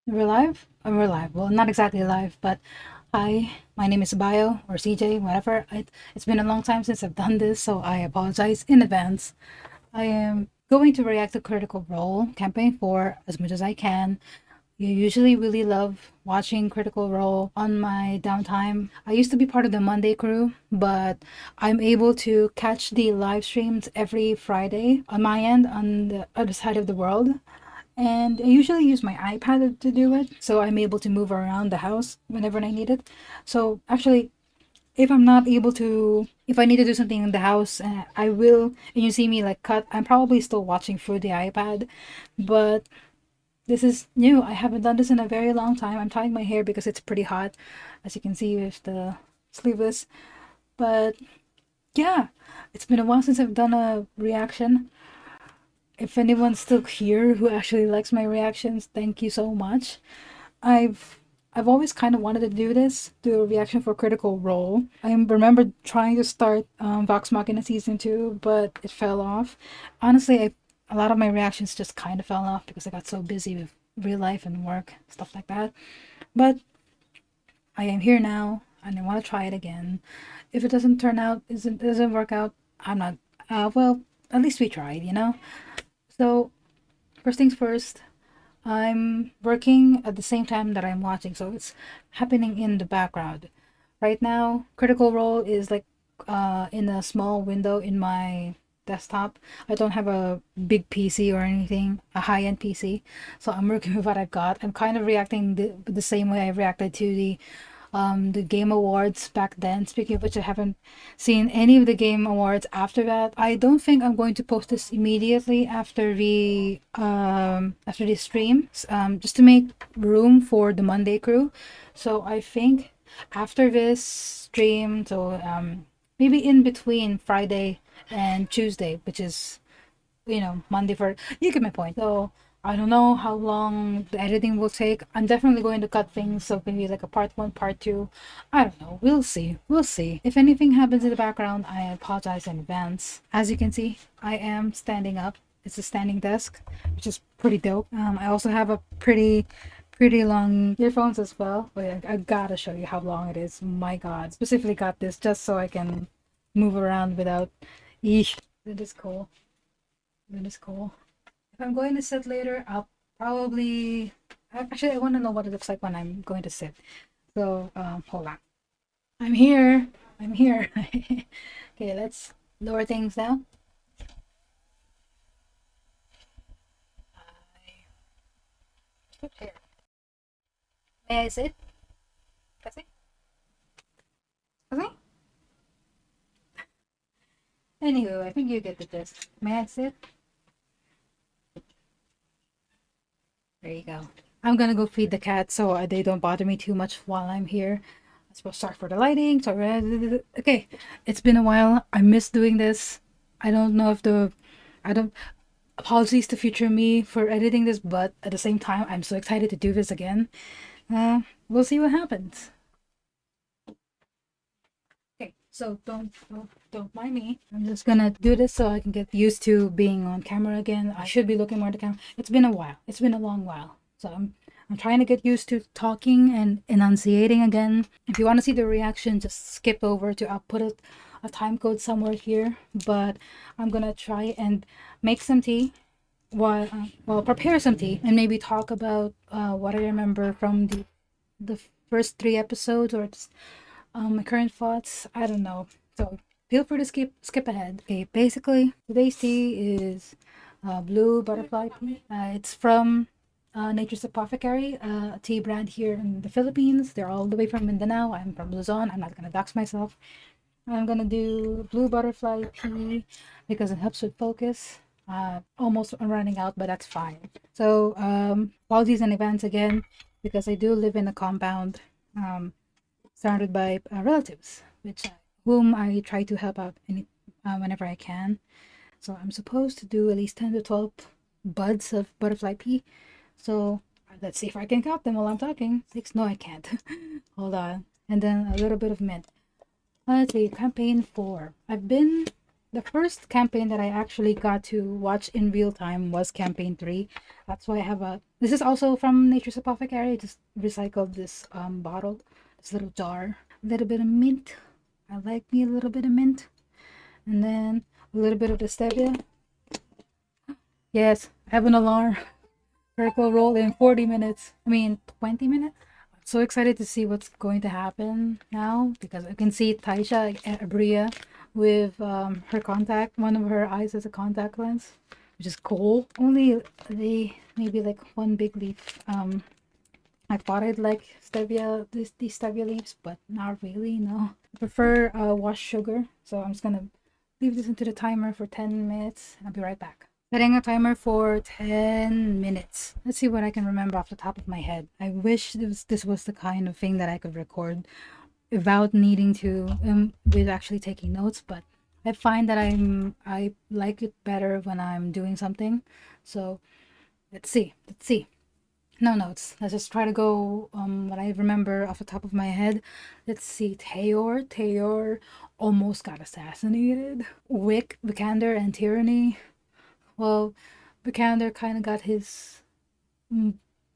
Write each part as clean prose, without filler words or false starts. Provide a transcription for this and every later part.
We're live? We're live. Well, not exactly live, but hi, my name is Bio or CJ, whatever. It's been a long time since I've done this, so I apologize in advance. I am going to react to Critical Role campaign for as much as I can. You usually really love watching Critical Role on my downtime. I used to be part of the Monday crew, but I'm able to catch the live streams every Friday on my end on the other side of the world. And I usually use my iPad to do it, so I'm able to move around the house whenever I need it. So actually, if I'm not able to, if I need to do something in the house, I will, and you see me like cut, I'm probably still watching through the iPad. But this is new. I haven't done this in a very long time. I'm tying my hair because it's pretty hot, as you can see with the sleeveless. But yeah, it's been a while since I've done a reaction. If anyone's still here who actually likes my reactions, thank you so much. I've I've always kind of wanted to do this, do a reaction for Critical Role. I remember trying to start Vox Machina season 2, but it fell off. Honestly, a lot of my reactions just kind of fell off because I got so busy with real life and work, stuff like that. But I am here now, and I want to try it again. If it doesn't turn out, doesn't work out, I'm not. Well, at least we tried, you know. So first things first, I'm working at the same time that I'm watching, so it's happening in the background. Right now, Critical Role is like in a small window in my desktop. I don't have a big PC or anything, a high-end PC, so I'm working with what I've got. I'm kind of reacting the same way I reacted to the Game Awards back then. Speaking of which, I haven't seen any of the Game Awards after that. I don't think I'm going to post this immediately after the stream, just to make room for the Monday crew. So I think after this stream, so maybe in between Friday and Tuesday, which is Monday for you get my point. So I don't know how long the editing will take. I'm definitely going to cut things, so maybe like a part one, part two. I don't know. We'll see. We'll see. If anything happens in the background, I apologize in advance. As you can see, I am standing up. It's a standing desk, which is pretty dope. I also have a pretty long earphones as well. But I gotta show you how long it is. My God, specifically got this just so I can move around without. Eesh, that is cool. That is cool. If I'm going to sit later, I'll probably. Actually, I want to know what it looks like when I'm going to sit. So, hold on. I'm here. I'm here. Okay, let's lower things down. Here. May I sit? Kasi? Kasi? Anywho, I think you get the gist. May I sit? There you go. I'm gonna go feed the cat so they don't bother me too much while I'm here. I'm supposed to start for the lighting. So okay, it's been a while. I miss doing this. I don't know if the I don't apologies to future me for editing this, but at the same time, I'm so excited to do this again. We'll see what happens. Okay, so don't mind me. I'm just gonna do this so I can get used to being on camera again. I should be looking more at the camera. It's been a while. It's been a long while. So I'm trying to get used to talking and enunciating again. If you want to see the reaction, just skip over to I'll put a time code somewhere here. But I'm gonna try and make some tea while prepare some tea and maybe talk about what I remember from the first three episodes or just my current thoughts. I don't know. So feel free to skip ahead. Okay, basically today's tea is blue butterfly tea. It's from Nature's Apothecary, a tea brand here in the Philippines. They're all the way from Mindanao. I'm from Luzon. I'm not gonna dox myself. I'm gonna do blue butterfly tea because it helps with focus. Almost running out, but that's fine. So apologies in advance again because I do live in a compound surrounded by relatives, which whom I try to help out whenever I can. So I'm supposed to do at least 10 to 12 buds of butterfly pea. So let's see if I can count them while I'm talking. 6? No, I can't. Hold on. And then a little bit of mint. Let's see, campaign 4. I've been the first campaign that I actually got to watch in real time was campaign 3. That's why I have a. This is also from Nature's Apothecary. I just recycled this bottle, this little jar. A little bit of mint. I like me a little bit of mint, and then a little bit of the stevia. Yes, I have an alarm. Critical roll in 40 minutes. I mean 20 minutes. So excited to see what's going to happen now because I can see Taisha Abria with her contact. One of her eyes has a contact lens, which is cool. Only they maybe like one big leaf. I thought I'd like stevia, these stevia leaves, but not really. No, I prefer washed sugar. So I'm just gonna leave this into the timer for 10 minutes. And I'll be right back. Setting a timer for 10 minutes. Let's see what I can remember off the top of my head. I wish this was the kind of thing that I could record without needing to, with actually taking notes, but I find that I like it better when I'm doing something. So let's see. No notes. Let's just try to go what I remember off the top of my head. Let's see. Tayor almost got assassinated. Vikander and Tyranny. Well, Vikander kind of got his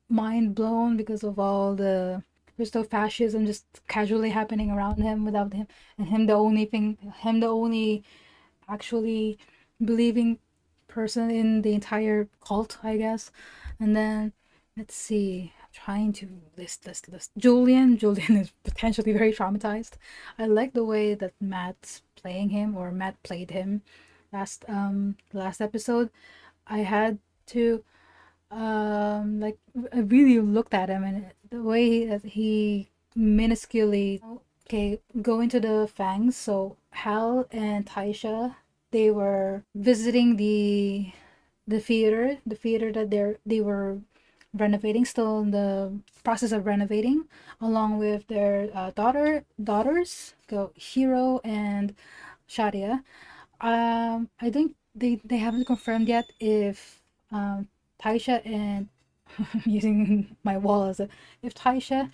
mind blown because of all the Christo-fascism just casually happening around him without him, and him the only actually believing person in the entire cult, I guess. And then let's see, I'm trying to list. Julien is potentially very traumatized. I like the way that Matt played him last episode. I had to like I really looked at him and the way that he minusculely go into the fangs. So Hal and Taisha, they were visiting the theater that they were renovating, still in the process of renovating, along with their daughters, go Hiro and Shadia. I think they haven't confirmed yet if Taisha and using my wall as a if Taisha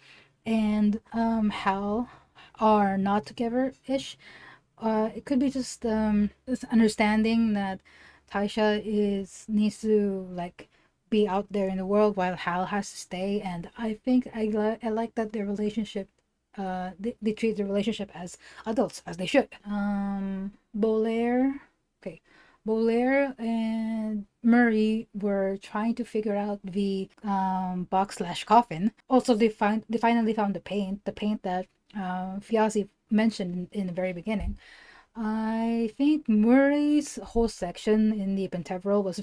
and Hal are not together ish. It could be just this understanding that Taisha needs to like be out there in the world while Hal has to stay, and I think I like that their relationship they treat the relationship as adults as they should. Bolaire, okay, Bolaire and Murray were trying to figure out the box/coffin. Also, they finally found the paint that Fiasi mentioned in the very beginning. I think Murray's whole section in the Penteveral was,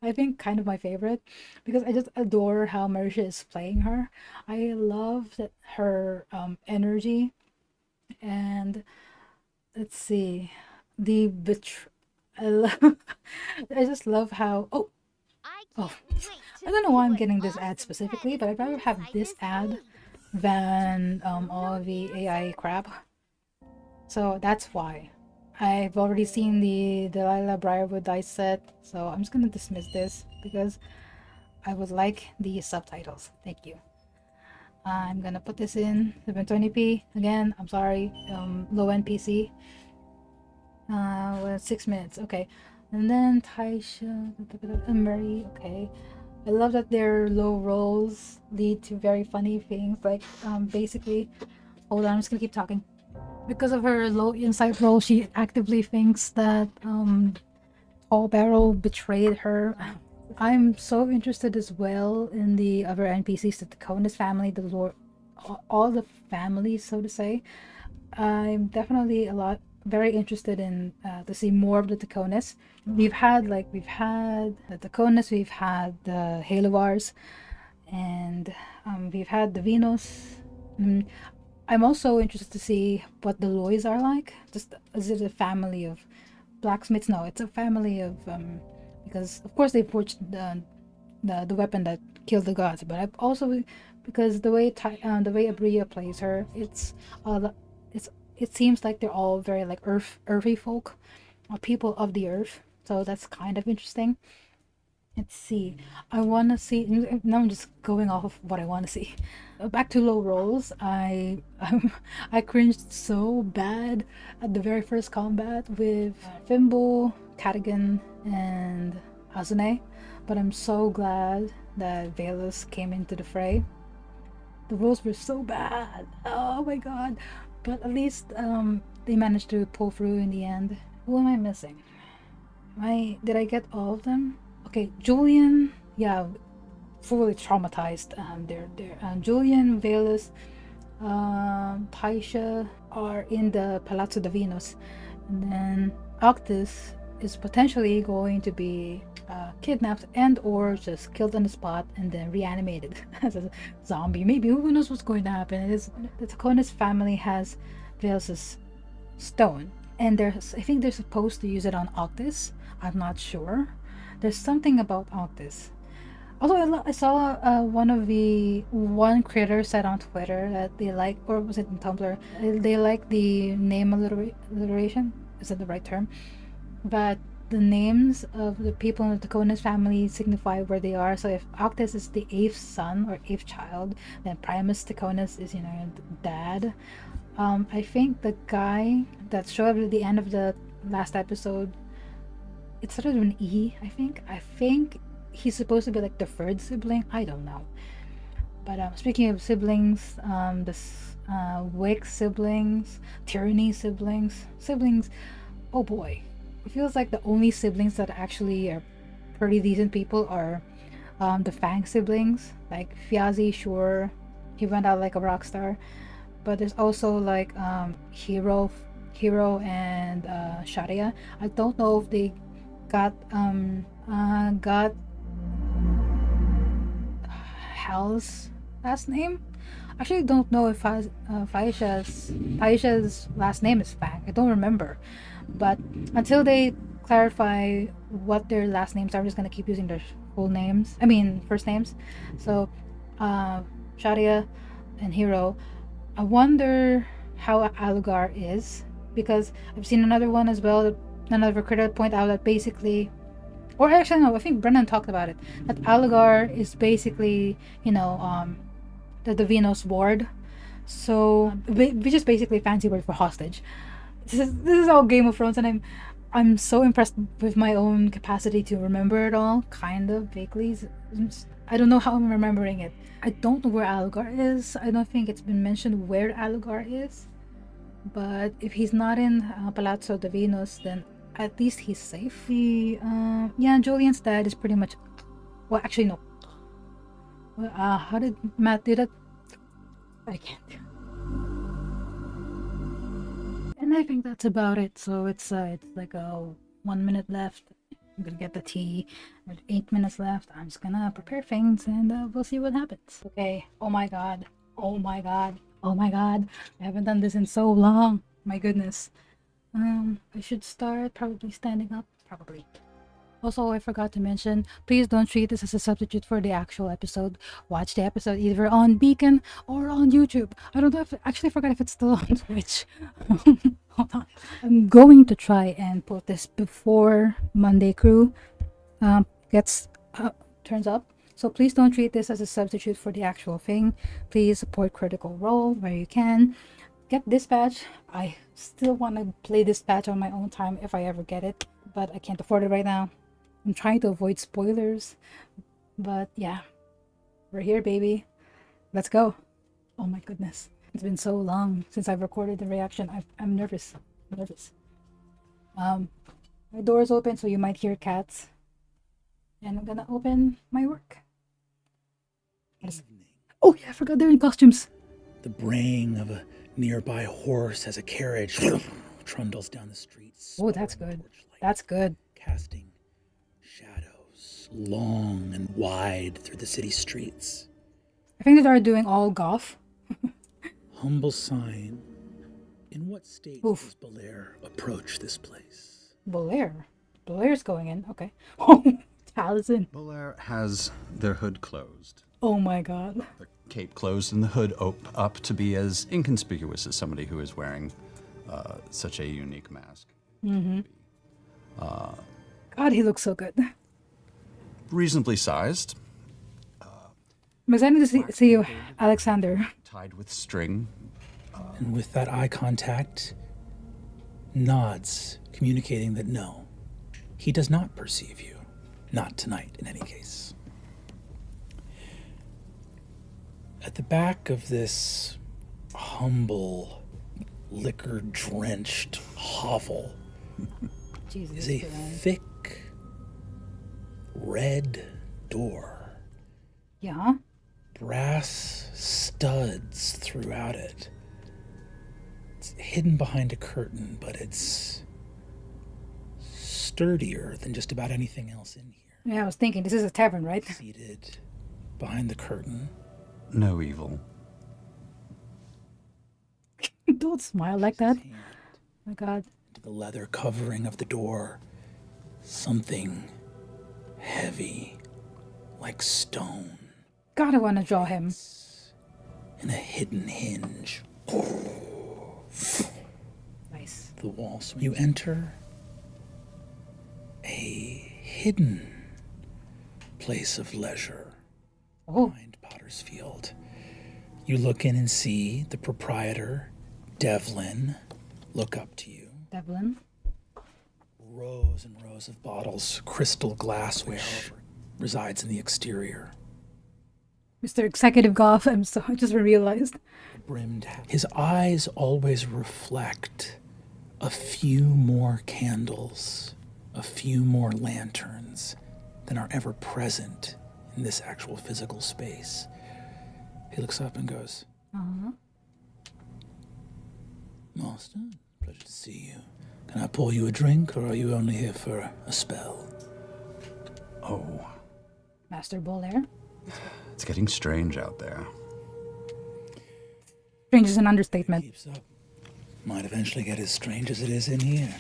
I think, kind of my favorite because I just adore how Marisha is playing her. I love that her energy, and let's see, the I love, I just love how oh I don't know why I'm getting this ad specifically, but I'd rather have this ad than all of the AI crap. So that's why. I've already seen the Delilah Briarwood dice set, so I'm just gonna dismiss this because I would like the subtitles. Thank you. I'm gonna put this in 720p again. I'm sorry, low end PC. 6 minutes. Okay, and then Taisha and Murray. Okay, I love that their low rolls lead to very funny things. Like basically, hold on, I'm just gonna keep talking. Because of her low insight roll, she actively thinks that Tall Barrel betrayed her. I'm so interested as well in the other NPCs, the Taconis family, the Lord, all the families, so to say. I'm definitely very interested in to see more of the Taconis. We've had the Taconis, we've had the Halowars, and we've had the Venus. I'm also interested to see what the Loys are like. Just is it a family of blacksmiths? No, it's a family of because of course they forged the weapon that killed the gods. But I've also because the way Abria plays her, it seems like they're all very like earthy folk, or people of the earth. So that's kind of interesting. Let's see. I want to see. Now I'm just going off of what I want to see. Back to low rolls. I cringed so bad at the very first combat with Fimble, Cadigan, and Azune, but I'm so glad that Valus came into the fray. The rolls were so bad. Oh my god! But at least they managed to pull through in the end. Who am I missing? Did I get all of them? Okay, Julien, yeah, fully traumatized. Julien, Valus, Taisha are in the Palazzo da Venus, and then Occtis is potentially going to be kidnapped and or just killed on the spot and then reanimated as a zombie. Maybe, who knows what's going to happen. It is the Taconis family has Valus's stone, and I think they're supposed to use it on Occtis. I'm not sure. There's something about Occtis. Although I saw one creator said on Twitter that they like, or was it in Tumblr, they like the name alliteration. Is that the right term? But the names of the people in the Taconis family signify where they are. So if Occtis is the 8th son or 8th child, then Primus Taconis is, dad. I think the guy that showed up at the end of the last episode, it started with an E, I think. I think he's supposed to be like the 3rd sibling. I don't know. But speaking of siblings, Wick siblings, Tyranny siblings, oh boy. It feels like the only siblings that actually are pretty decent people are the Fang siblings. Like Fiazi, sure, he went out like a rock star. But there's also like Hero and Sharia. I don't know if they got Hal's last name. Actually, don't know if Aisha's last name is Fang. I don't remember. But until they clarify what their last names are, I'm just gonna keep using their first names. So, Sharia and Hero. I wonder how Alugar is, because I've seen another one as well. Another critter point out that basically, or actually no, I think Brennan talked about it. That Alugar is basically, the Venus ward. So which is basically a fancy word for hostage. This is all Game of Thrones, and I'm so impressed with my own capacity to remember it all, kind of vaguely. I don't know how I'm remembering it. I don't know where Alugar is. I don't think it's been mentioned where Alugar is. But if he's not in Palazzo da Venus, then at least he's safe. Julian's dad is pretty much... Well, actually, no. How did Matt do that? I can't. And I think that's about it. So it's like 1 minute left. I'm gonna get the tea. There's 8 minutes left. I'm just gonna prepare things and we'll see what happens. Okay. Oh my god. I haven't done this in so long. My goodness. I should start probably standing up. Probably. Also, I forgot to mention, please don't treat this as a substitute for the actual episode. Watch the episode either on Beacon or on YouTube. I don't know if... Actually, I forgot if it's still on Twitch. Hold on. I'm going to try and put this before Monday Crew turns up. So please don't treat this as a substitute for the actual thing. Please support Critical Role where you can. Get Dispatch. I still want to play Dispatch on my own time if I ever get it, but I can't afford it right now. I'm trying to avoid spoilers, but yeah, we're here, baby. Let's go. Oh my goodness. It's been so long since I've recorded the reaction. I'm nervous. My door is open, so you might hear cats. And I'm gonna open my work. Oh yeah, I forgot they're in costumes. The braying of a nearby horse as a carriage trundles down the streets. Oh, that's good. That's good. Casting shadows long and wide through the city streets. I think they are doing all goth. Humble sign. In what state does Bolaire approach this place? Bolaire? Bolaire's going in. Okay. Oh, Taliesin. Bolaire has their hood closed. Oh my god. The cape closed and the hood up to be as inconspicuous as somebody who is wearing such a unique mask. Mm-hmm. God, he looks so good. reasonably sized, I'm excited to see you, Alexander. tied with string. And with that eye contact, nods, communicating that no, he does not perceive you. Not tonight, in any case. At the back of this humble, liquor-drenched hovel Jesus. is a thick, red door. Yeah. Brass studs throughout it. It's hidden behind a curtain, but it's sturdier than just about anything else in here. Yeah, I was thinking, this is a tavern, right? Seated behind the curtain, No evil. Don't smile like that. hand My God. to the leather covering of the door, something heavy, like stone, God, I want to draw him. and a hidden hinge. Nice. The wall. So you enter a hidden place of leisure Oh, behind Potter's Field. You look in and see the proprietor, Devlin, look up to you. Devlin. Rows and rows of bottles, crystal glassware resides in the exterior. Mr. Executive Goff, I'm so, I just realized. Brimmed hat. His eyes always reflect a few more candles, a few more lanterns than are ever present in this actual physical space. He looks up and goes, Master, pleasure to see you. Can I pour you a drink, or are you only here for a spell? Oh, Master Bolaire. it's getting strange out there. Strange is an understatement. Keeps up. Might eventually get as strange as it is in here.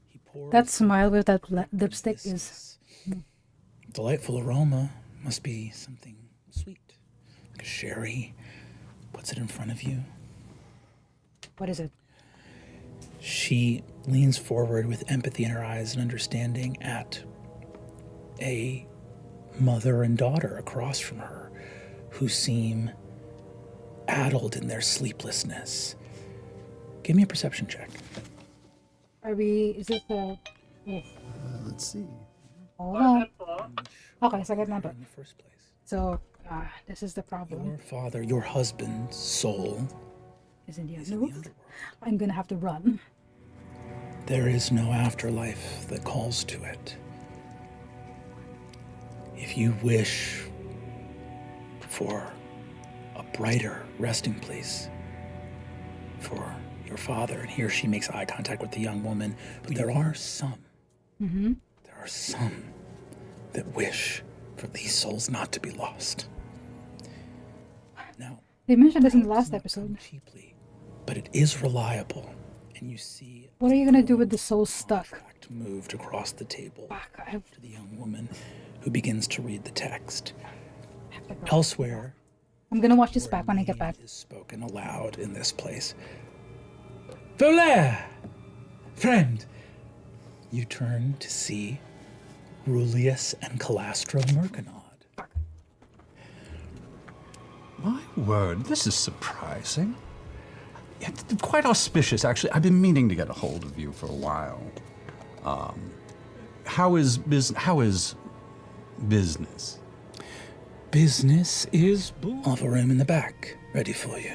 He pours That smile with that lipstick is... this delightful aroma. Must be something sweet, like a sherry. Puts it in front of you. What is it? She leans forward with empathy in her eyes and understanding at a mother and daughter across from her who seem addled in their sleeplessness. Give me a perception check. Are we... Is this the... Oh, Let's see. hold on. Okay, so I get number. In the first place. So, this is the problem. Your father, your husband's soul Is in the is in the underworld. underworld. I'm gonna have to run. There is no afterlife that calls to it. If you wish for a brighter resting place for your father, and here she makes eye contact with the young woman, but there are some. There are some that wish for these souls not to be lost. Now, They mentioned this in the does last not episode. come cheaply, but it is reliable, and you see What are you gonna do with the soul stuck? contract moved across the table Fuck, I to the young woman, who begins to read the text. have to go. Elsewhere, I'm gonna watch this back when I get back. is spoken aloud in this place. Bolaire! Friend! You turn to see Rulius and Calastro Mercanod. My word, this is surprising. It's quite auspicious, actually. I've been meaning to get a hold of you for a while. How is business? Business is off a room in the back, ready for you.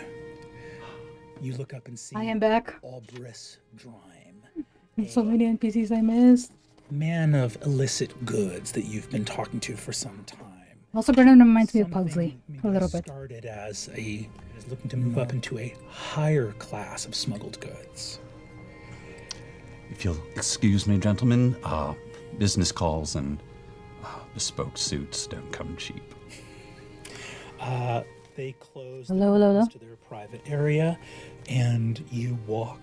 You look up and see I am back. Obris Drime, So many NPCs I missed. man of illicit goods that you've been talking to for some time. Also, Brennan reminds me of Something Pugsley maybe a little bit. started as is looking to move up into a higher class of smuggled goods. If you'll excuse me, gentlemen, business calls and bespoke suits don't come cheap. They close Hello, the hello, doors hello. to their private area, and you walk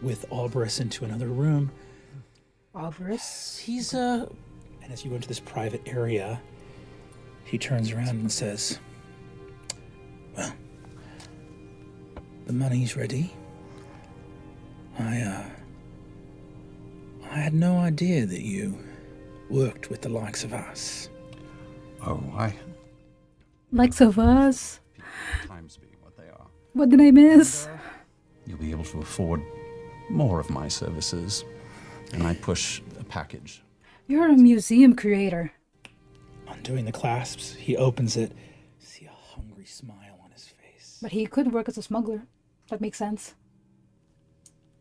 with Albris into another room. Obvious. And as you go into this private area, he turns around and says, "Well, the money's ready. I had no idea that you worked with the likes of us. Oh, I Likes of us. times being what they are. What did I miss? You'll be able to afford more of my services. And I push a package. You're a museum creator. Undoing the clasps, he opens it. See a hungry smile on his face. But he could work as a smuggler. That makes sense.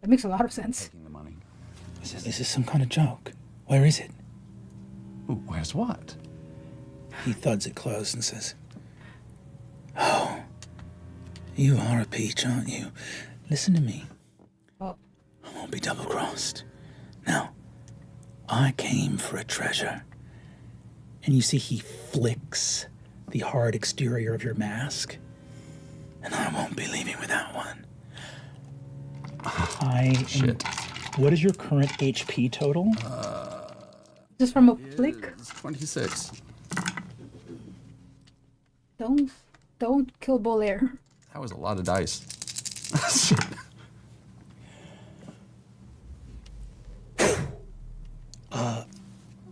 That makes a lot of sense. Taking the money. He says, "This is some kind of joke. Where is it?" Ooh, where's what? He thuds it closed and says, "Oh, you are a peach, aren't you? Listen to me. Oh, I won't be double-crossed. Now, I came for a treasure." And you see he flicks the hard exterior of your mask. "And I won't be leaving without one. Shit. What is your current HP total? just from a flick? It's 26. Don't kill Bolaire. That was a lot of dice. Shit.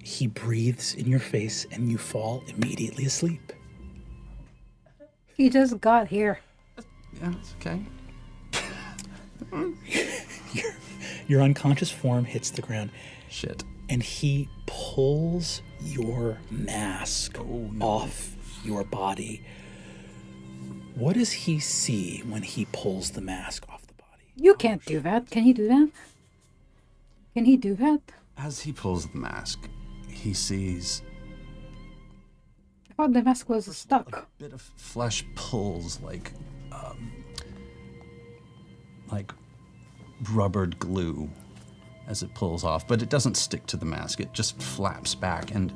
He breathes in your face and you fall immediately asleep. He just got here. Yeah, it's okay. Your unconscious form hits the ground. Shit. And he pulls your mask off your body. What does he see when he pulls the mask off the body? You can't do that. Can he do that? Can he do that? As he pulls the mask, he sees I thought the mask was a stuck. bit of flesh pulls like rubbered glue as it pulls off, but it doesn't stick to the mask. It just flaps back, and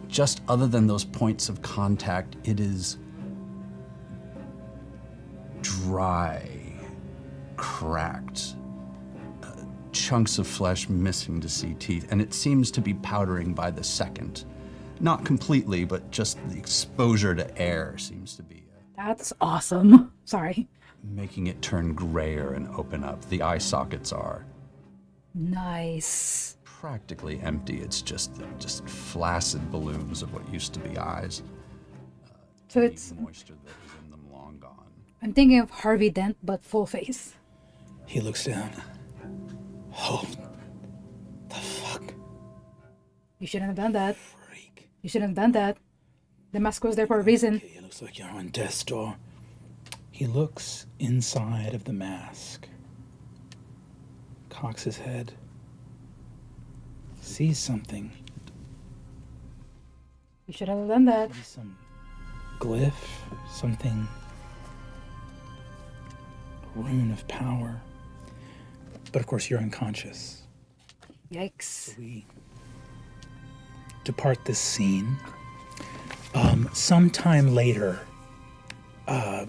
just other than those points of contact, it is dry, cracked, chunks of flesh missing to see teeth, and it seems to be powdering by the second. Not completely, but just the exposure to air seems to be That's awesome. Sorry. making it turn grayer and open up. The eye sockets are Nice. practically empty. It's just flaccid balloons of what used to be eyes. So The it's, moisture that was in them long gone. I'm thinking of Harvey Dent, but full face. He looks down. Oh, the fuck, You shouldn't have done that. freak. You shouldn't have done that. The mask was there for a reason. Okay, it looks like you're on death's door. He looks inside of the mask, cocks his head, sees something. You should have done that. Maybe some glyph, something, rune of power. But of course, you're unconscious. Yikes. We depart this scene. Sometime later, How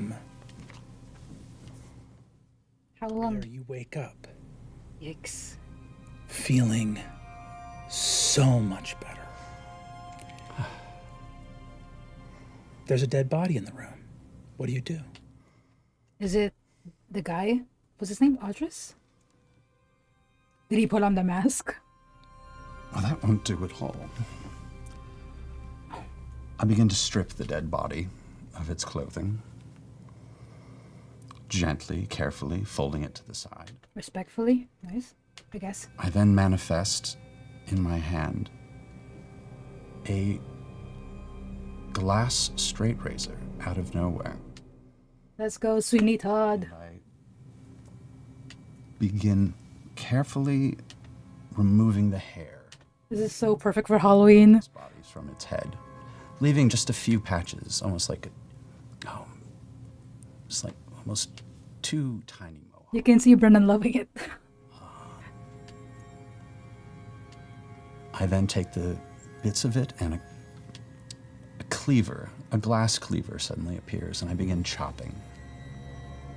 long? there you wake up Yikes. feeling so much better. There's a dead body in the room. What do you do? Is it the guy? What's his name? Audris? Did he put on the mask? Well, that won't do at all. I begin to strip the dead body of its clothing, gently, carefully folding it to the side. Respectfully? Nice, I guess. I then manifest in my hand a glass straight razor out of nowhere. Let's go, Sweeney Todd. I begin carefully removing the hair This is so perfect for Halloween. its bodies from its head, leaving just a few patches, almost like just like almost two tiny mohawks. You can see Brennan loving it. I then take the bits of it, and a cleaver, a glass cleaver, suddenly appears, and I begin chopping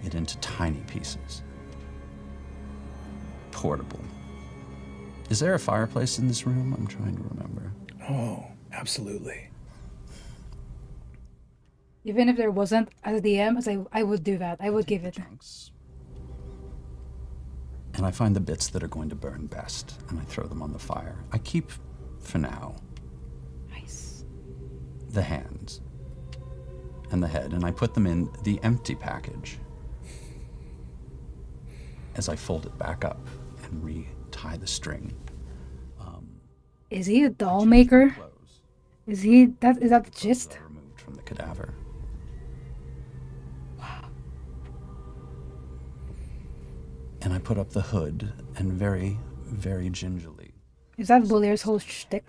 it into tiny pieces. Portable. Is there a fireplace in this room? I'm trying to remember. Oh, absolutely. Even if there wasn't, as a DM, I would do that. I would give it. Chunks. And I find the bits that are going to burn best, and I throw them on the fire. I keep, for now, the hands and the head, and I put them in the empty package as I fold it back up and retie the string. Is he a doll maker? Close. Is that the gist? Removed from the cadaver. And I put up the hood and very, very gingerly. Is that Bolaire's whole shtick?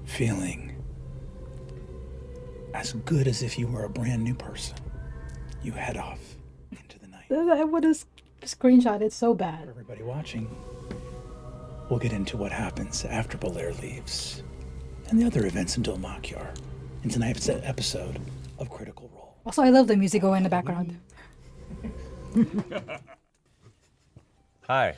Feeling as good as if you were a brand new person, you head off into the night. I would have screenshot it so bad. For everybody watching, we'll get into what happens after Bolaire leaves and the other events in Dolmakyar in tonight's episode of Critical Role. Also, I love the music going in the background. Hi.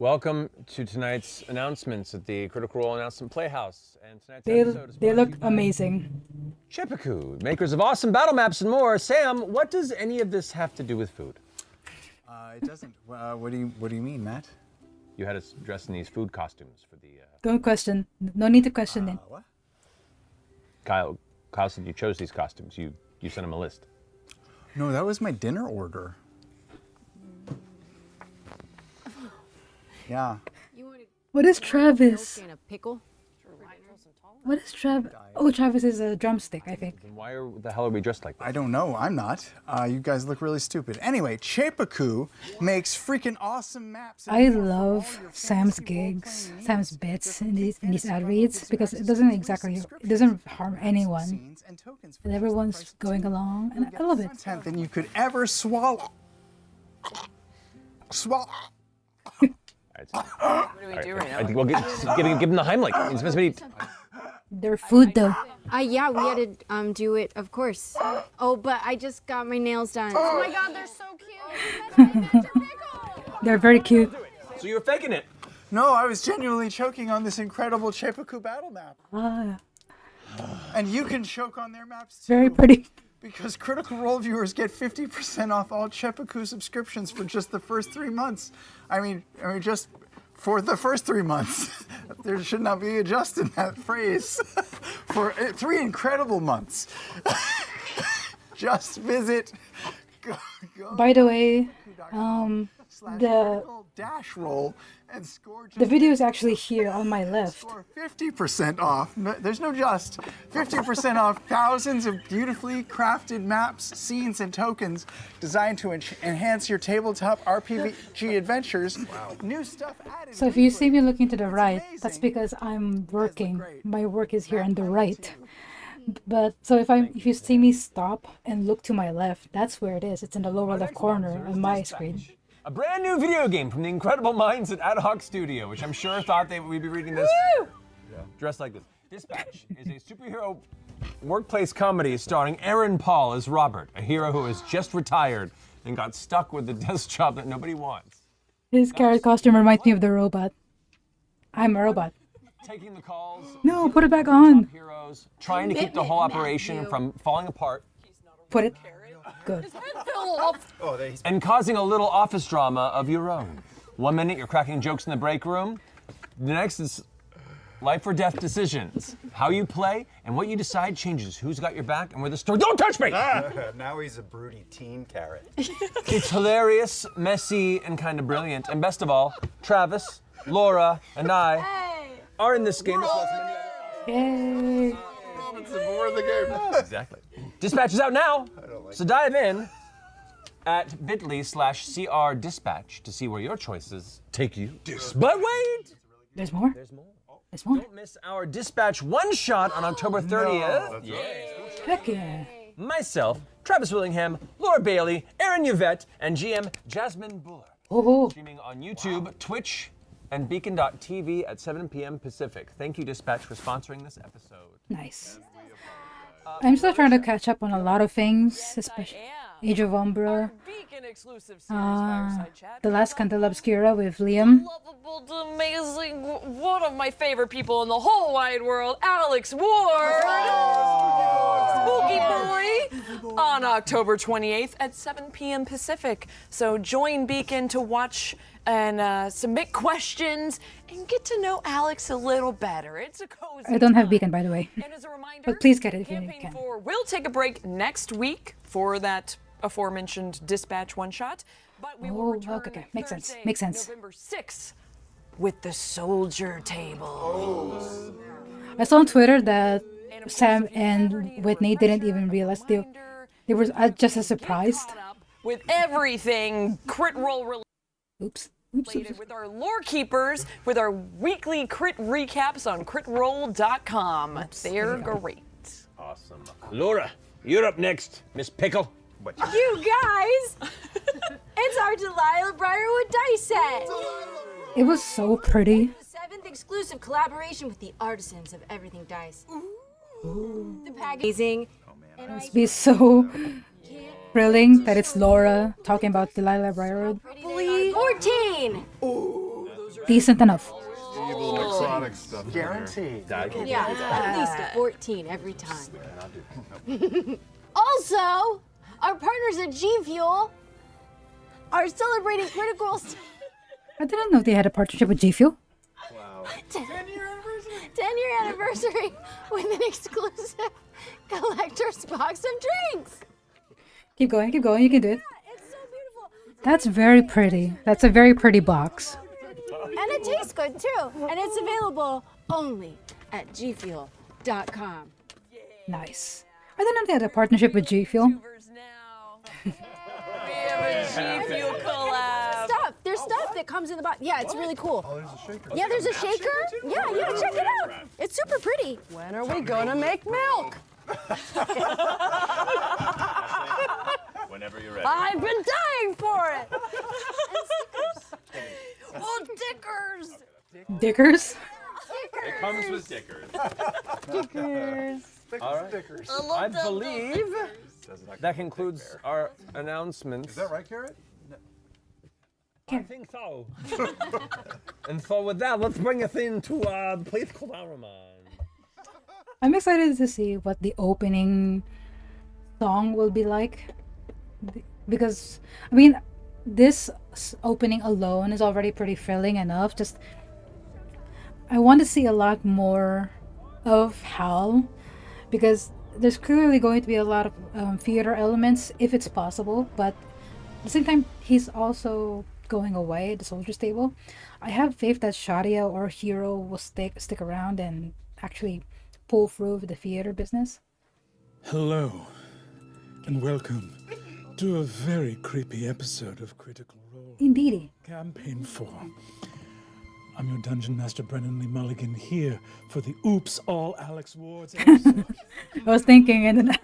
Welcome to tonight's announcements at the Critical Role Announcement Playhouse. And tonight's episode is They brought look to you by amazing. Czepeku, makers of awesome battle maps and more. Sam, what does any of this have to do with food? It doesn't. What do you mean, Matt? You had us dress in these food costumes for the. Don't question. No need to question it. What? Kyle said you chose these costumes. You sent him a list. No, that was my dinner order. Yeah. What is Travis? And a pickle. What is Travis? Oh, Travis is a drumstick, I think. Then why the hell are we dressed like that? I don't know. I'm not. You guys look really stupid. Anyway, Czepeku makes freaking awesome maps. and I more for all love your Sam's fantasy gigs, role-playing Sam's needs. bits Their in these fantasy ad fantasy reads voice because it actors, doesn't voice exactly descriptions, it doesn't harm anyone, scenes, and tokens for and just the everyone's price of going two. along, You'll and get I love more it. content than you could ever swallow. Swallow. What do we do right now? I think we'll give him the Heimlich. He's supposed to be. Their food though, Yeah, we had to do it, of course. Oh, but I just got my nails done. Oh my God, they're so cute. they're very cute. So you were faking it. No, I was genuinely choking on this incredible Czepeku battle map. Ah, And you can choke on their maps too. very pretty. Because Critical Role viewers get 50% off all Czepeku subscriptions for just the first 3 months. I mean, just for the first 3 months. There should not be a just in that phrase. For 3 incredible months. Just visit. Go By the way, the dash roll and score just the video is actually here on my left. Score 50% off. There's no just. 50% off thousands of beautifully crafted maps, scenes, and tokens designed to enhance your tabletop RPG adventures. Wow. New stuff added. So if you see me looking to the right, that's because I'm working. My work is here on the right. But so if you see me stop and look to my left, that's where it is. It's in the lower left corner on my screen. A brand new video game from the incredible minds at Ad Hoc Studio, which I'm sure thought we'd be reading this dressed like this. Dispatch is a superhero workplace comedy starring Aaron Paul as Robert, a hero who has just retired and got stuck with the desk job that nobody wants. His carrot costume reminds me of the robot. I'm a robot. Taking the calls, No, put it back on. heroes, trying to keep the whole operation from falling apart, Put it. Good. and causing a little office drama of your own. 1 minute you're cracking jokes in the break room, the next is life or death decisions. How you play and what you decide changes who's got your back and where the story. Don't touch me! Now he's a broody teen carrot. It's hilarious, messy, and kind of brilliant. And best of all, Travis, Laura, and I are in this game as well as many others. Yay. Robinson, more of the game. Exactly. Dispatch is out now, so dive in at bit.ly/CR Dispatch to see where your choices take you. But wait! There's more? There's more. There's more? Don't miss our Dispatch one-shot on October 30th. Heck yeah. Myself, Travis Willingham, Laura Bailey, Aaron Yvette, and GM Jasmine Buller. Oh, Streaming on YouTube, Twitch, and Beacon.tv at 7 p.m. Pacific. Thank you, Dispatch, for sponsoring this episode. nice. I'm still trying to catch up on a lot of things, especially Age of Umbra, Beacon exclusive series Fireside Chat. The Last Candela Obscura with Liam. Lovable, amazing, one of my favorite people in the whole wide world, Alex Ward. Spooky boy. on October 28th at 7 p.m. Pacific. So join Beacon to watch and submit questions and get to know Alex a little better. It's a cozy I don't have time. Beacon, by the way. And as a reminder, But please get it if you Campaign can. 4 will take a break next week for that aforementioned dispatch one-shot. But we will Oh, return okay. Makes sense. Thursday, Makes sense. November 6th with the soldier table. I saw on Twitter that Sam and Whitney didn't even realize they were just as surprised. With everything crit roll related. Oops. With our lore keepers, with our weekly crit recaps on critroll.com. They're great. Awesome. Laura, you're up next, Miss Pickle. You guys! It's our Delilah Briarwood dice set! It was so pretty. The 7th exclusive collaboration with the artisans of everything dice. The packaging. It's be so thrilling that it's Laura talking about Delilah Briarwood. 14! Decent enough. Evil exotic stuff. in here. Guaranteed. Yeah, it's at least a 14 every time. Also, our partners at G Fuel are celebrating critical I didn't know they had a partnership with G Fuel. 10-year anniversary with an exclusive collector's box of drinks. Keep going, you can do it. It's so beautiful. That's very pretty. That's a very pretty box. And it tastes good too. And it's available only at gfuel.com. Nice. I didn't know they had a partnership with G Fuel. We have a G Fuel collab. There's stuff that comes in the box. Yeah, it's really cool. Oh, there's a shaker. Yeah, there's a shaker. Yeah, check it out. It's super pretty. When are we gonna make milk? Whenever you're ready. I've been dying for it. Oh, Dickers. Dickers? It comes with stickers. Stickers. All right. I believe that concludes our announcements. Is that right, Carrot? I think so. And so with that, let's bring us into the place called Araman. I'm excited to see what the opening song will be like. Because, I mean, this opening alone is already pretty thrilling enough. Just, I want to see a lot more of Hal. Because there's clearly going to be a lot of theater elements, if it's possible. But at the same time, he's also going away at the soldier stable. I have faith that Shadia or Hero will stick around and actually pull through the theater business. Hello, and welcome to a very creepy episode of Critical Role Indeedy. Campaign 4. I'm your Dungeon Master Brennan Lee Mulligan here for the Oops All Alex Wards episode. I was thinking, and then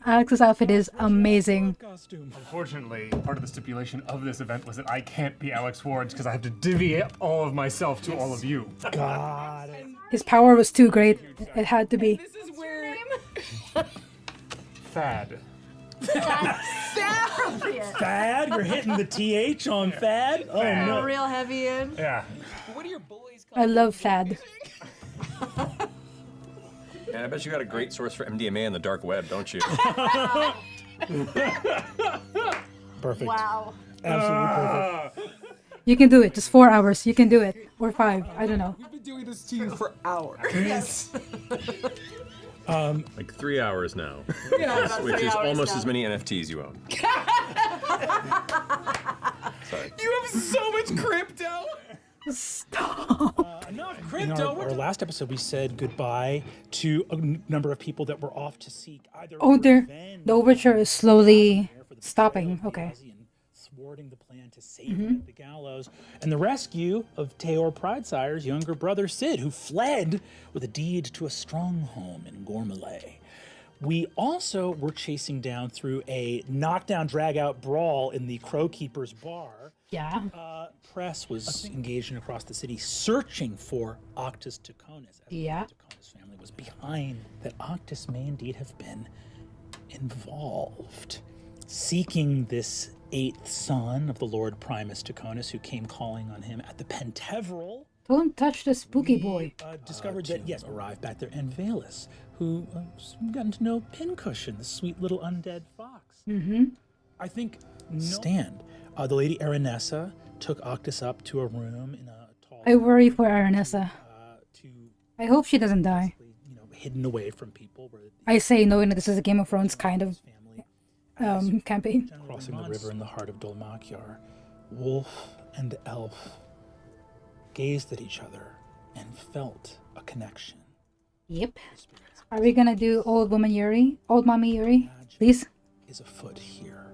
Alex's outfit is amazing. Costume. Unfortunately, part of the stipulation of this event was that I can't be Alex Wards because I have to divvy up all of myself to all of you. God. His power was too great. It had to be. This is where Thad. Fad? You're hitting the TH on Fad? Oh no. real heavy in. Yeah. What are your bullies I love Thad. And I bet you got a great source for MDMA on the dark web, don't you? Perfect. Wow. Absolutely perfect. You can do it. Just 4 hours. You can do it. Or 5. I don't know. We've been doing this to you for hours. Like 3 hours now, which is almost as many NFTs you own. Sorry. You have so much crypto. Stop. Not crypto. In our last episode, we said goodbye to a number of people that were off to seek either. Oh, the revenge overture is slowly stopping. Okay. and thwarting the plan to save him at the gallows, and the rescue of Teor Pridesire's younger brother Sid, who fled with a deed to a stronghold in Gormalay. We also were chasing down through a knockdown, drag-out brawl in the Crow Keeper's bar. Yeah. Press was engaging across the city, searching for Occtis Taconis. Yeah. The Taconis family was behind that Occtis may indeed have been involved, seeking this 8th son of the Lord Primus Taconis, who came calling on him at the Penteveral Don't touch the spooky boy. Discovered that, yes, arrived back there, and Valus, who gotten to know Pincushion, the sweet little undead fox. Mm-hmm. I think stand. The lady Aranessa took Occtis up to a room in a tall. I worry for Aranessa. To I hope she doesn't die. hidden away from people. Where I say knowing that this is a Game of Thrones kind of campaign. crossing the river in the heart of Dolmakyar, wolf and elf gazed at each other and felt a connection. Yep. Are we gonna do Old Woman Yuri? Old Mommy Yuri? Please? Is afoot here,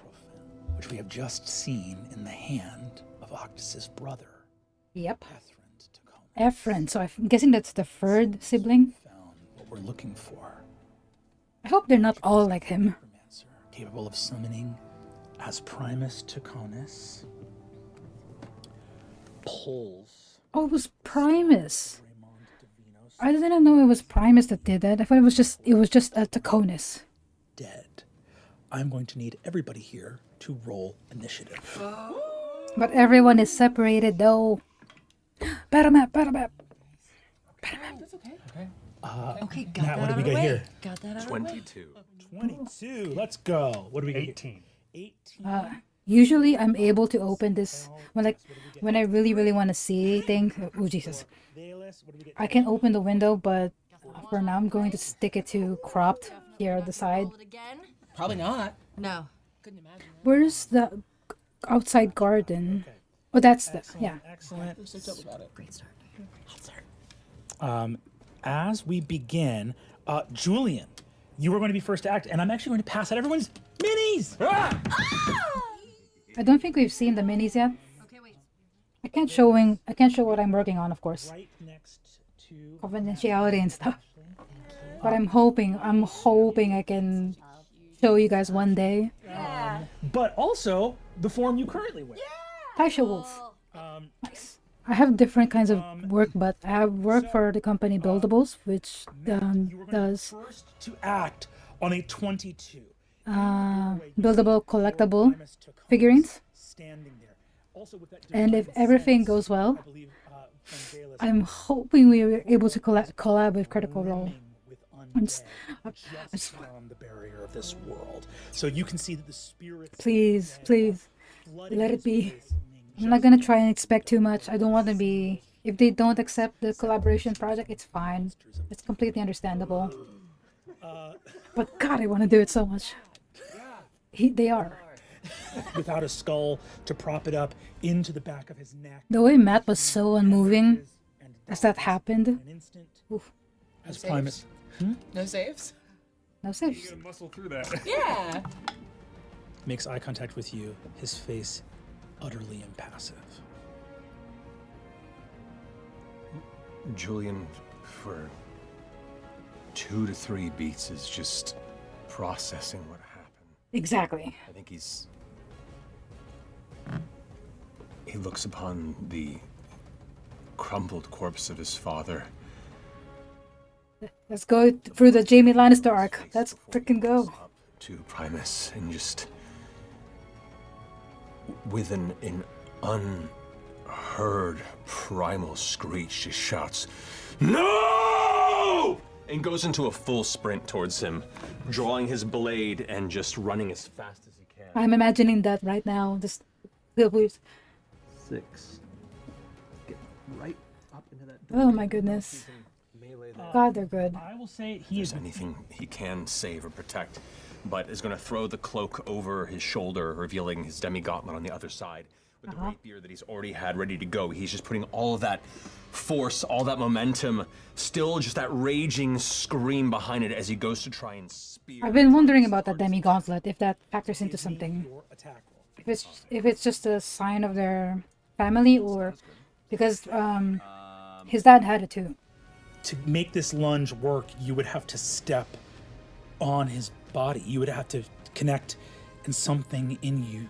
Profan, which we have just seen in the hand of Occtis's brother. Yep. Ethrand. Ethrand. So I'm guessing that's the third sibling. Found what we're looking for. I hope they're not all like him. Necromancer, capable of summoning as Primus Taconis. Pulls. Oh, it was Primus. I didn't know it was Primus that did that. I thought it was just a Taconis. Dead. I'm going to need everybody here to roll initiative. But everyone is separated though. Battle map, battle map. That's okay. Okay. Matt, what do we got here? Got that out 22. 22. Let's go. What do we got? 18. 18. Usually I'm able to open this when I really want to see things. Oh Jesus. Valus, what do we get? I can open the window, but for now I'm going to stick it to cropped here at the side. Roll it again? Probably not. No. Couldn't imagine. Where's the outside garden? Oh, that's the yeah. Excellent. I'm so dope about it. Great start. Hot start. As we begin, Julien, you are going to be first to act, and I'm actually going to pass out everyone's minis. I don't think we've seen the minis yet. Okay, wait. I can't show what I'm working on, of course. Right next to Confidentiality and stuff. But I'm hoping I can show you guys one day. but also the form you currently wear. Taisha Wolf. Nice. I have different kinds of work, but I have work for the company Buildables, which You are going to be does first to act on a 22. buildable collectible Primus Taconis figurines. standing there. Also with that And if divine everything sense, goes well, I believe, from Valus, I'm hoping we are able to collab with Critical Role. brimming with I'm s- undead just beyond the barrier of this world. So you can see that the spirits Please, please, flooding let it this be. place, I'm not gonna try and expect too much. I don't want to be. If they don't accept the collaboration project, it's fine. It's completely understandable. But God, I want to do it so much. They are. without a skull to prop it up into the back of his neck. The way Matt was so unmoving as that happened. An instant. Oof. As Primus No saves? No saves. You gotta muscle through that. Yeah. makes eye contact with you, his face utterly impassive. Julien, for 2 to 3 beats, is just processing what happened. Exactly. I think he looks upon the crumpled corpse of his father. Let's go through the Jaime Lannister arc. Let's freaking go. Up to Primus and just with an unheard primal screech just shouts, "No!" and goes into a full sprint towards him, drawing his blade and just running as fast as he can. I'm imagining that right now. Just please. 6. Get right up into that. Oh my goodness. God, they're good. I will say he is There's anything he can save or protect, but is going to throw the cloak over his shoulder, revealing his demi-gauntlet on the other side. With the rapier that he's already had ready to go, he's just putting all of that force, all that momentum, still just that raging scream behind it as he goes to try and spear. I've been wondering about that demi-gauntlet, if that factors into something. your attack roll. If it's just a sign of their family, or because his dad had it too. To make this lunge work, you would have to step on his body. You would have to connect, and something in you,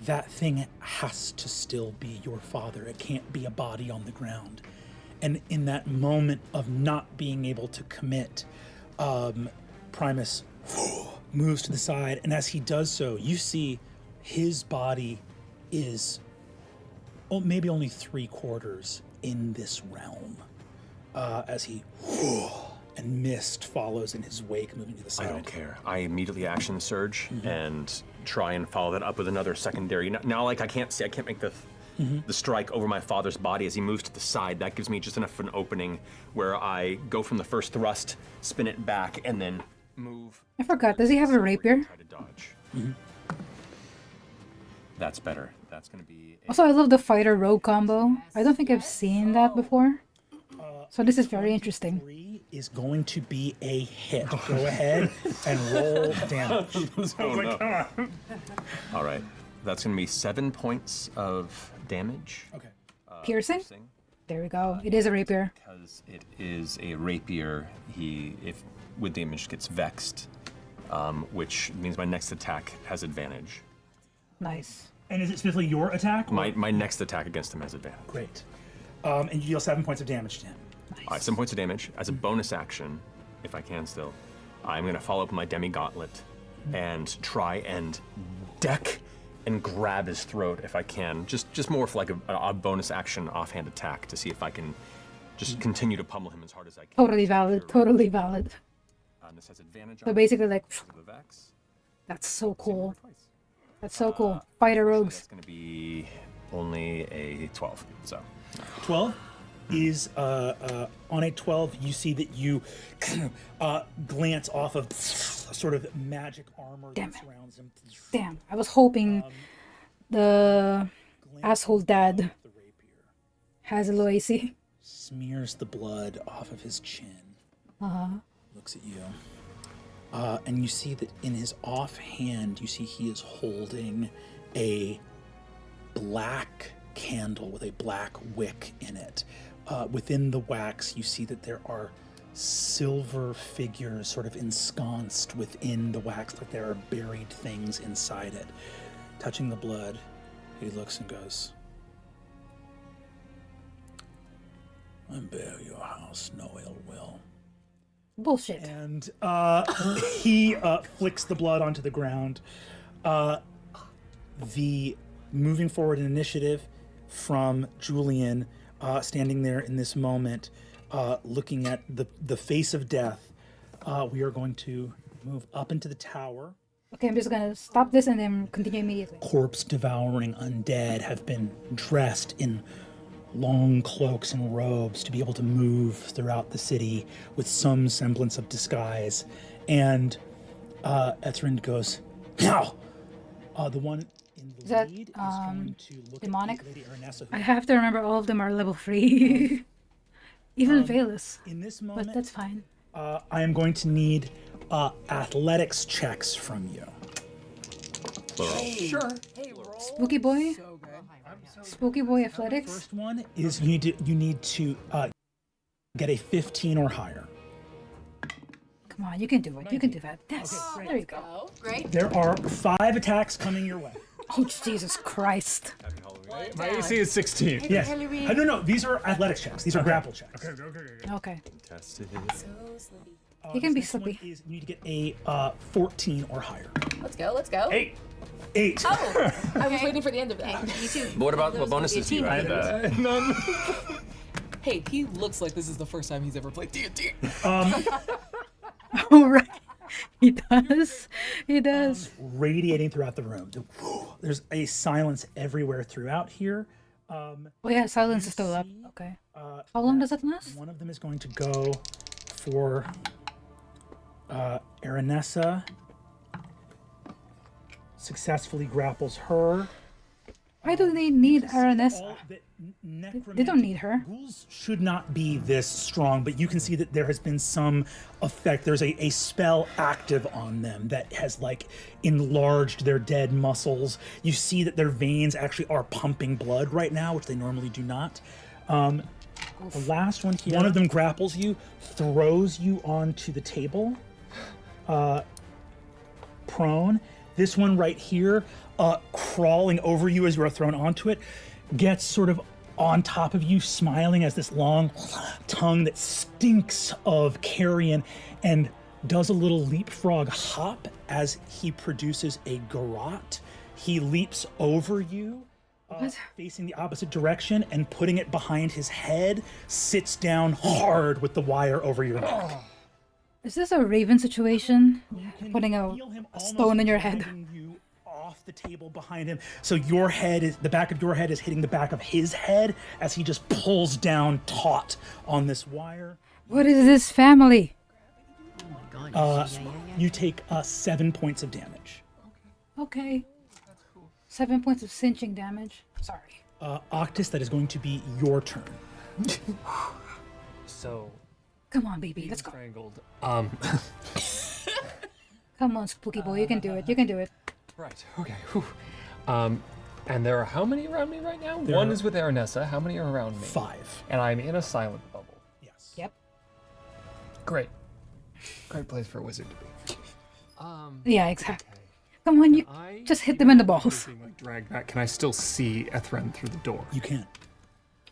that thing has to still be your father. It can't be a body on the ground. And in that moment of not being able to commit, Primus moves to the side, and as he does so, you see his body is maybe only 3/4 in this realm, as he and mist follows in his wake, moving to the side. I don't care. I immediately action surge and try and follow that up with another secondary. Now, like I can't make the strike over my father's body as he moves to the side. That gives me just enough of an opening where I go from the first thrust, spin it back, and then move. I forgot. Does he have a rapier? Try to dodge. That's better. That's gonna be. Also, I love the fighter rogue combo. I don't think I've seen that before. So this is very interesting. 3 is going to be a hit. Go ahead and roll damage. All right. That's gonna be 7 points of damage. Okay. Piercing? There we go. It is a rapier. Because it is a rapier, if with damage gets vexed, which means my next attack has advantage. Nice. And is it specifically your attack? My next attack against him has advantage. Great. And you deal 7 points of damage to him. All right, 7 points of damage. As a bonus action, if I can still, I'm going to follow up with my demi-gauntlet and try and deck and grab his throat if I can. Just more for like a bonus action offhand attack to see if I can just continue to pummel him as hard as I can. Totally valid. Totally valid. This has advantage So on basically, like, the vex. that's so cool. That's so cool. Fighter rogues. It's going to be only a 12. So 12 is on a 12. You see that you glance off of sort of magic armor that surrounds him. Damn, I was hoping the asshole dad has a low AC. Smears the blood off of his chin. Looks at you. And you see that in his offhand, you see he is holding a black candle with a black wick in it. Within the wax, you see that there are silver figures sort of ensconced within the wax, like there are buried things inside it. Touching the blood, he looks and goes, "I bear your house no ill will." Bullshit. And he flicks the blood onto the ground. The moving forward in initiative from Julien, standing there in this moment, looking at the face of death. We are going to move up into the tower. Okay, I'm just gonna stop this and then continue immediately. Corpse-devouring undead have been dressed in long cloaks and robes to be able to move throughout the city with some semblance of disguise. And Ethrand goes, "Now, the one in the that, lead is going to look demonic? at Lady Aranessa. I have to remember all of them are level 3. Even Valus. In this moment, but that's fine. I am going to need athletics checks from you. Sure. Hey, Spooky boy? so good. Spooky boy athletics? First one is you need to get a 15 or higher. Come on, you can do it. You can do that. Yes. There you go. Great. There are 5 attacks coming your way. Oh, Jesus Christ. My AC is 16. Yes. No. These are athletics checks. These are grapple checks. Okay. Tested. He can be This one slippy. is you need to get a 14 or higher. Let's go. 8. Oh, I was waiting for the end of that. Me too. What bonuses do you have? None. Hey, he looks like this is the first time he's ever played D&D. All right. He does. He does. Radiating throughout the room. There's a silence everywhere throughout here. Oh yeah, silence is still up. Okay. How long does it last? One of them is going to go for Aranessa. Successfully grapples her. Why do they need Aranessa? They don't need her. Ghouls should not be this strong, but you can see that there has been some effect. There's a spell active on them that has like enlarged their dead muscles. You see that their veins actually are pumping blood right now, which they normally do not. The last one here, one of them grapples you, throws you onto the table, prone. This one right here, crawling over you as you are thrown onto it, gets sort of on top of you, smiling as this long tongue that stinks of carrion, and does a little leapfrog hop as he produces a garrote. He leaps over you facing the opposite direction and putting it behind his head, sits down hard with the wire over your neck. Is this a Raven situation? Putting a stone in your head. You off the table behind him, so your head is the back of your head is hitting the back of his head as he just pulls down taut on this wire. What is this family? You take 7 points of damage. Okay. 7 points of cinching damage. Sorry. Occtis, that is going to be your turn. So. Come on, baby. Let's go. Strangled. Come on, spooky boy. You can do it. You can do it. Right. Okay. Whew. And there are how many around me right now? There One are is with Aranessa. How many are around me? 5. And I'm in a silent bubble. Yes. Yep. Great. Great place for a wizard to be. Yeah, exactly. Come on, you just hit them in the balls. Being, like, dragged back. Can I still see Ethrand through the door? You can.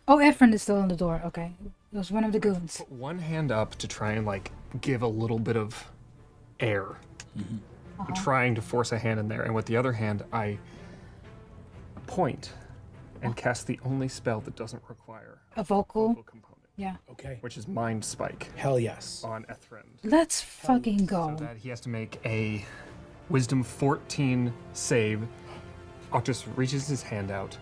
Oh, Ethrand is still on the door. Okay. It was one of the goons. Put one hand up to try and like give a little bit of air. I'm trying to force a hand in there, and with the other hand, I point and cast the only spell that doesn't require A vocal. component, Yeah. Okay. which is Mind Spike Hell yes. on Ethrand. Let's fucking go. So that he has to make a Wisdom 14 save. Occtis reaches his hand out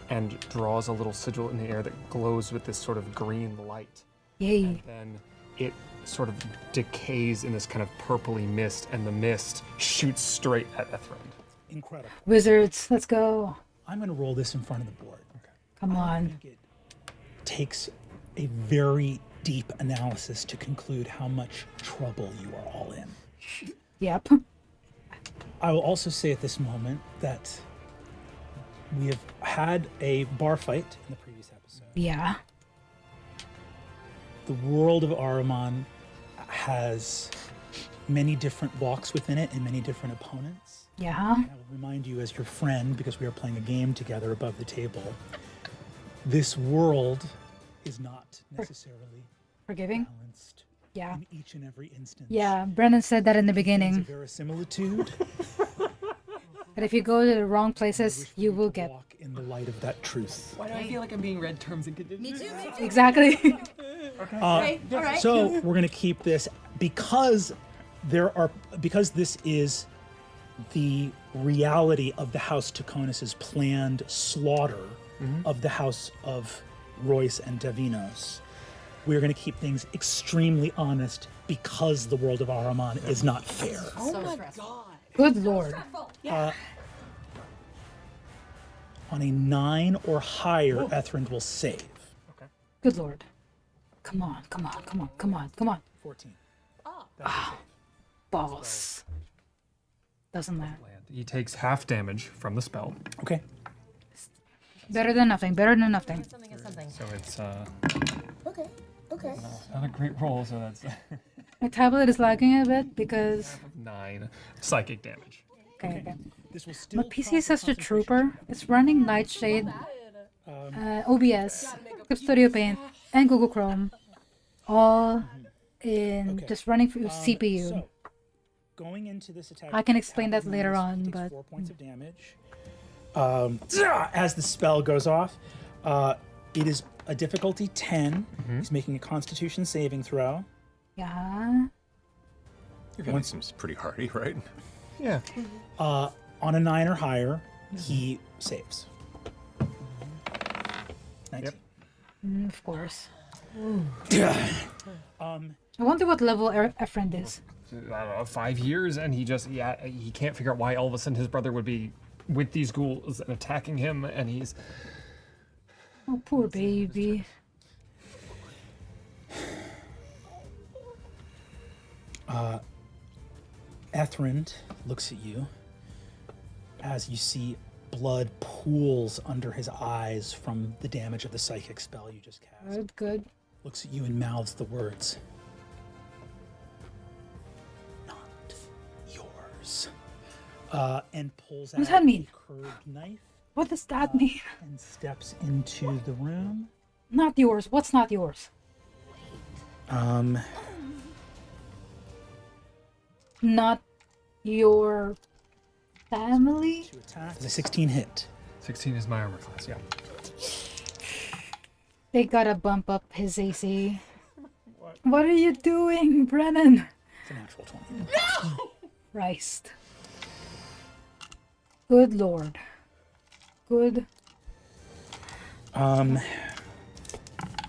and draws a little sigil in the air that glows with this sort of green light. Yay. And then it sort of decays in this kind of purpley mist, and the mist shoots straight at Ethrand. Incredible. Wizards, let's go. I'm going to roll this in front of the board. Okay. Come on. It takes a very deep analysis to conclude how much trouble you are all in. Yep. I will also say at this moment that we have had a bar fight in the previous episode. Yeah. The world of Ahriman has many different walks within it and many different opponents. Yeah. I will remind you as your friend, because we are playing a game together above the table, this world is not necessarily Forgiving? balanced Yeah. in each and every instance. Yeah, Brennan said that in the There's a beginning. verisimilitude. That if you go to the wrong places, you will get. Walk in the light of that truth. Why do I feel like I'm being read terms and conditions? Me too. Exactly. Okay, all right. So we're going to keep this because this is the reality of the House Taconis's planned slaughter of the House of Royce and Davinos. We're going to keep things extremely honest because the world of Ahriman is not fair. Oh my god. Good lord. On a 9 or higher, Ethrand will save. Good lord. Come on, come on, come on, come on, come on. 14. Balls. Doesn't that? He takes half damage from the spell. Okay. Better than nothing, better than nothing. Something is something. So it's Okay. Okay. not a great roll, so that's My tablet is lagging a bit because. 9 psychic damage. Okay, okay. This will still My PC is such a trooper. It's running Nightshade, OBS, Clip Studio Paint, and Google Chrome, all in just running through CPU. So, going into this attack, I can explain that Ethrand later takes on, but 4 points of damage. As the spell goes off, it is a difficulty 10. He's making a Constitution saving throw. yeah. That seems pretty hardy, right? Yeah. On a 9 or higher, he saves. 19. Of course. I wonder what level Ethrand is. I don't know, 5 years, and he can't figure out why all of a sudden his brother would be with these ghouls and attacking him, and he's Oh, poor baby. Ethrand looks at you as you see blood pools under his eyes from the damage of the psychic spell you just cast. Good, good. Looks at you and mouths the words. Not yours. And pulls out What does that mean? a curved knife What does that mean? and steps into the room. Not yours. What's not yours? Not your family? To attack. The 16 hit. 16 is my armor class, yeah. They gotta bump up his AC. What are you doing, Brennan? It's an actual 20. No! Christ. Good lord. Good. Well,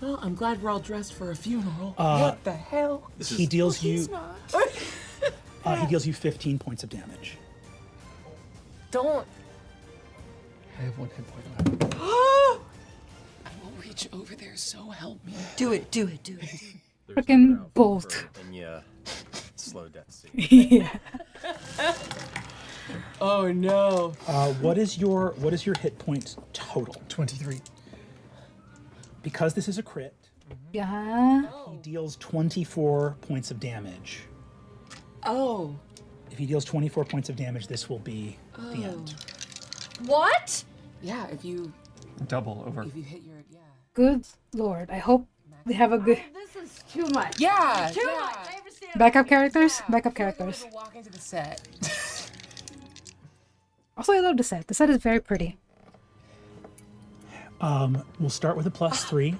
I'm glad we're all dressed for a funeral. What the hell? He deals you. He's not. He deals you 15 points of damage. Don't. I have 1 hit point left. I will reach over there, so help me. Do it. Freaking bolt. And yeah, slow death scene. Yeah. Oh no. What is your hit point total? 23. Because this is a crit, Yeah. he deals 24 points of damage. Oh. If he deals 24 points of damage, this will be the end. What? Yeah, if you Double over. hit your Good lord. I hope they have a good This is too much. Yeah. Too much. I understand. backup characters. Backup characters. Walk into the set. Also, I love the set. The set is very pretty. We'll start with a +3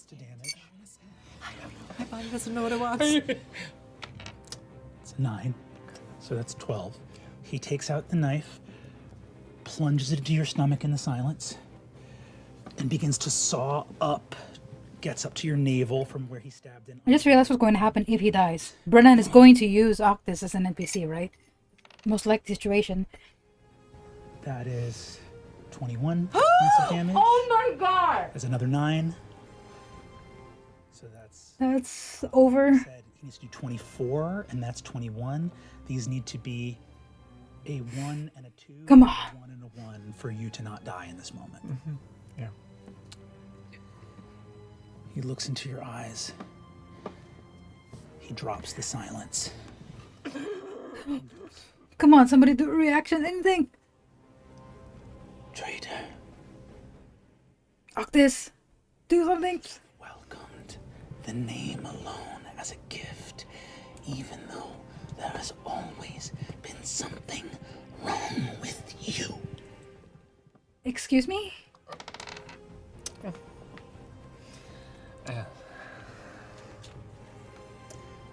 to damage. My body doesn't know what it wants. It's a 9, so that's 12. He takes out the knife, plunges it into your stomach in the silence, and begins to saw up, gets up to your navel from where he stabbed in. I just realized what's going to happen if he dies. Brennan is going to use Occtis as an NPC, right? Most likely situation. That is 21 points of damage. Oh my god. There's another 9. So That's over. said he needs to do 24, and that's 21. These need to be a 1 and a 2. Come on. A 1 and a 1 for you to not die in this moment. Yeah. He looks into your eyes. He drops the silence. Come on, somebody do a reaction, anything. Traitor, Occtis, do something. welcomed the name alone as a gift, even though there has always been something wrong with you. Excuse me?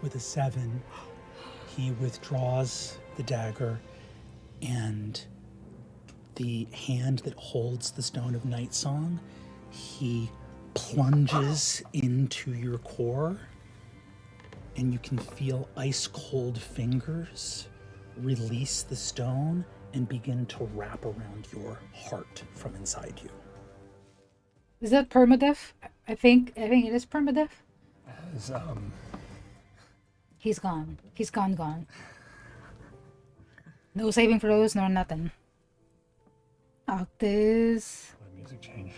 With a 7, he withdraws the dagger, and the hand that holds the Stone of Night Song, he plunges into your core, and you can feel ice cold fingers release the stone and begin to wrap around your heart from inside you. Is that permadeath? I think it is permadeath. Is, He's gone. He's gone. No saving throws, no nothing. Occtis. Let the music change.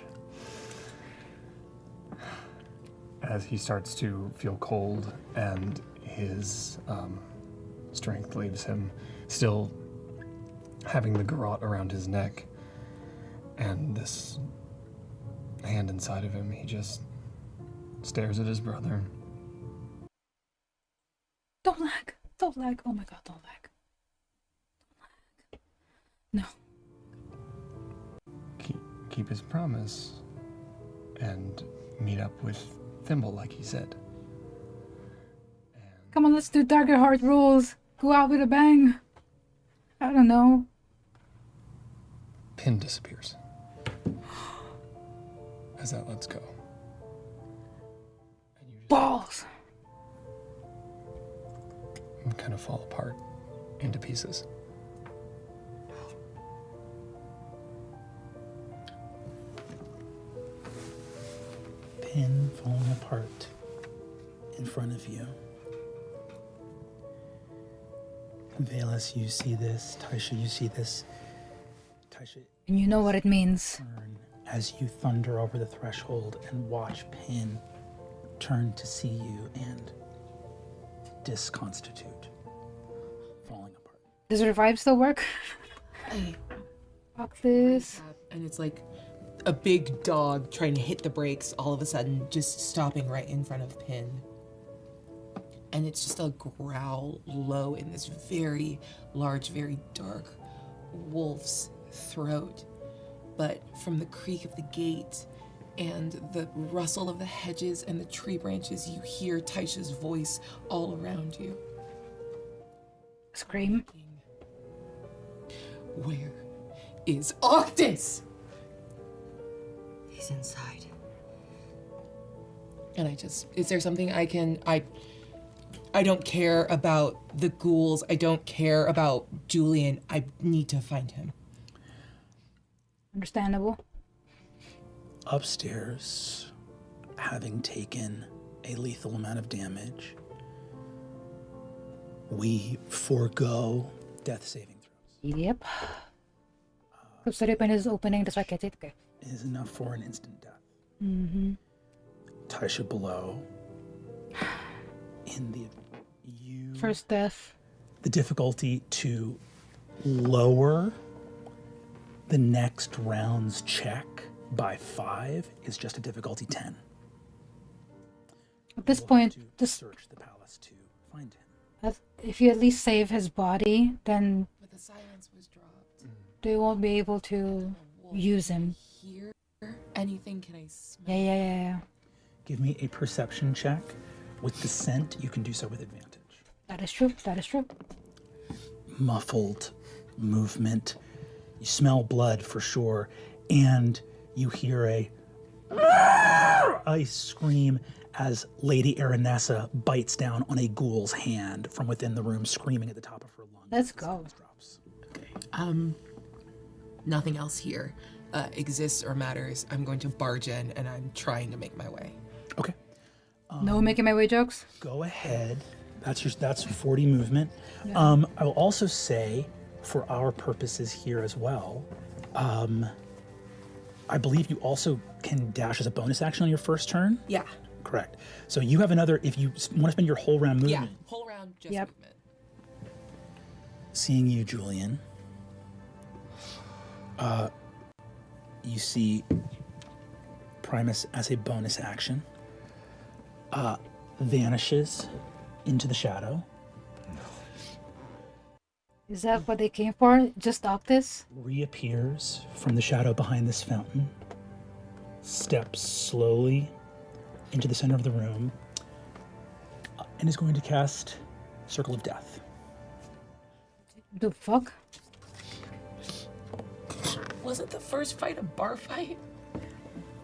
As he starts to feel cold and his strength leaves him, still having the garrote around his neck and this hand inside of him, he just stares at his brother. Don't lag. Don't lag. Oh my god, don't lag. No. Keep his promise and meet up with Thimble like he said. Come on, let's do Dagger Heart rules. Go out with a bang. I don't know. Pin disappears as that lets go. And you Balls. kind of fall apart into pieces. Pin falling apart in front of you. Velas, you see this. Taisha, you see this. Taisha, And you know what it means. turn as you thunder over the threshold and watch Pin turn to see you and disconstitute, falling apart. Does revive still work? Fuck this. And it's like a big dog trying to hit the brakes, all of a sudden just stopping right in front of Pin. And it's just a growl low in this very large, very dark wolf's throat. but from the creak of the gate and the rustle of the hedges and the tree branches, you hear Taisha's voice all around you. Scream. Where is Occtis? He's inside. And is there something I don't care about the ghouls. I don't care about Julien. I need to find him. Understandable. Upstairs, having taken a lethal amount of damage, we forego death saving throws. Yep. Pen is opening the sakit. It is enough for an instant death. Mm-hmm. Taisha below. First death. The difficulty to lower the next round's check by 5 is just a difficulty 10. At this point, just search the palace to find him. If you at least save his body, then But the silence was dropped. they won't be able to use him. Hear anything? Can I smell? Yeah. Give me a perception check. With the scent, you can do so with advantage. That is true. Muffled movement. You smell blood for sure, and you hear a scream as Lady Aranessa bites down on a ghoul's hand from within the room, screaming at the top of her lungs. Let's go. Nothing else here exists or matters. I'm going to barge in, and I'm trying to make my way. Okay. No making my way jokes. Go ahead. That's 40 movement. Yeah. I will also say, for our purposes here as well, I believe you also can dash as a bonus action on your first turn. Yeah. Correct. So you have another, if you want to spend your whole round movement. Yeah, whole round, just movement. Seeing you, Julien. You see Primus as a bonus action. Vanishes into the shadow. Is that what they came for? Just Occtis? Reappears from the shadow behind this fountain. Steps slowly into the center of the room. And is going to cast Circle of Death. The fuck? Wasn't the first fight a bar fight?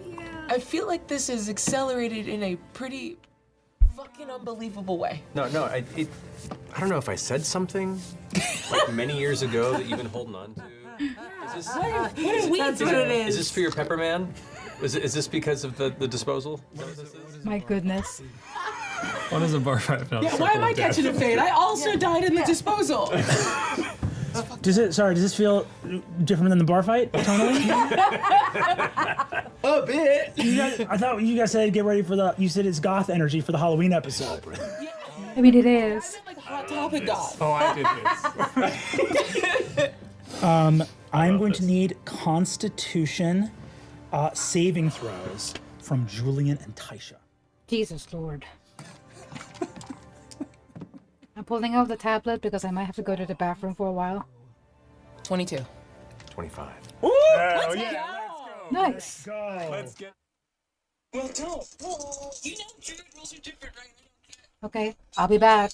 Yeah. I feel like this is accelerated in a pretty fucking unbelievable way. No, I don't know if I said something like many years ago that you've been holding on to. Is this, Is this for your pepper man? Is this because of the disposal? My goodness. What is a bar fight? Yeah, why am I catching a fade? I also died in the disposal. Does this feel different than the bar fight, tonally? A bit. I thought you guys said get ready for you said it's goth energy for the Halloween episode. I mean, it is. Like Hot Topic goth. Oh, I did this. I'm going to need Constitution saving throws from Julien and Taisha. Jesus Lord. I'm pulling out the tablet because I might have to go to the bathroom for a while. 22. 25. Ooh! Oh, yeah. Nice. Let's get. Well, don't. You know, druid rules are different, right? Okay, I'll be back.